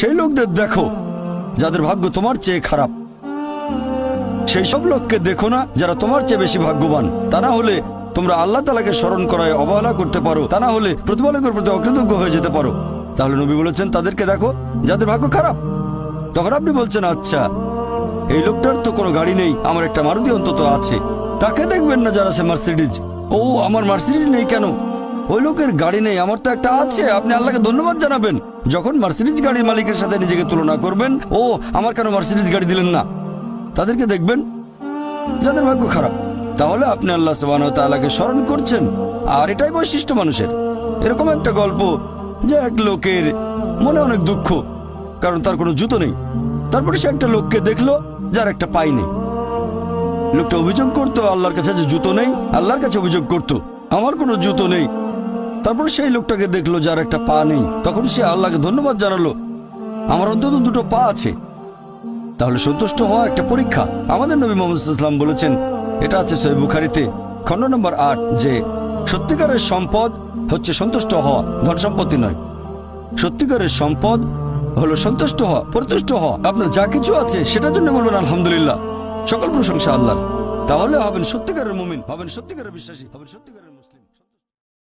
সেই লোকদের দেখো যাদের ভাগ্য তোমার চেয়ে খারাপ। সেই সব লোককে দেখো না যারা তোমার চেয়ে বেশি ভাগ্যবান। তা না হলে তোমরা আল্লাহ তাআলাকে স্মরণ করায় অবহেলা করতে পারো, তা না হলে প্রতিপালকের প্রতি অকৃতজ্ঞ হয়ে যেতে পারো। তাহলে নবী বলেছেন তাদেরকে দেখো যাদের ভাগ্য খারাপ। তখন আপনি বলছেন আচ্ছা, এই লোকটার তো কোনো গাড়ি নেই, আমার একটা মারুতি অন্তত আছে। তাকে দেখবেন না যারা সে মার্সিডিজ। ও আমার মার্সিডিজ নেই কেন? ওই লোকের গাড়ি নেই, আমার তো একটা আছে। আপনি আল্লাহকে ধন্যবাদ জানাবেন। যখন মার্সিডিজ গাড়ির মালিকের সাথে নিজেকে তুলনা করবেন, ও আমার কেন মার্সিডিজ গাড়ি দিলেন না, তাদেরকে দেখবেন যাদের ভাগ্য খারাপ। তাহলে আপনি আল্লাহ সুবহানাহু ওয়া তাআলাকে স্মরণ করছেন। আর এটাই বৈশিষ্ট্য মানুষের। এরকম একটা গল্প যে এক লোকের মনে অনেক দুঃখ, কারণ তার কোনো জুতো নেই। তারপরে সে একটা লোককে দেখলো যার একটা পাই নেই। লোকটা অভিযোগ করতো আল্লাহর কাছে যে জুতো নেই, আল্লাহর কাছে অভিযোগ করতো আমার কোনো জুতো নেই। তারপর সেই লোকটাকে দেখলো যার একটা পা নেই। তখন সে আল্লাহকে ধন্যবাদ জানালো, আমার অন্তত দুটো পা আছে। তাহলে সন্তুষ্ট হওয়া একটা পরীক্ষা। আমাদের নবী মুহাম্মদ সাল্লাল্লাহু আলাইহি ওয়াসাল্লাম বলেছেন, এটা আছে সহিহ বুখারীতে খণ্ড নম্বর ৮, যে সত্যিকারের সম্পদ হচ্ছে সন্তুষ্ট হওয়া, ধন সম্পত্তি নয়। সত্যিকারের সম্পদ হলো সন্তুষ্ট হওয়া, পরিতুষ্ট হওয়া। আপনার যা কিছু আছে সেটার জন্য বলবেন আলহামদুলিল্লাহ, সকল প্রশংসা আল্লাহর। তাহলে হবেন সত্যিকারের মুমিন, হবেন সত্যিকারের বিশ্বাসী, হবেন সত্যিকারের মুসলিম।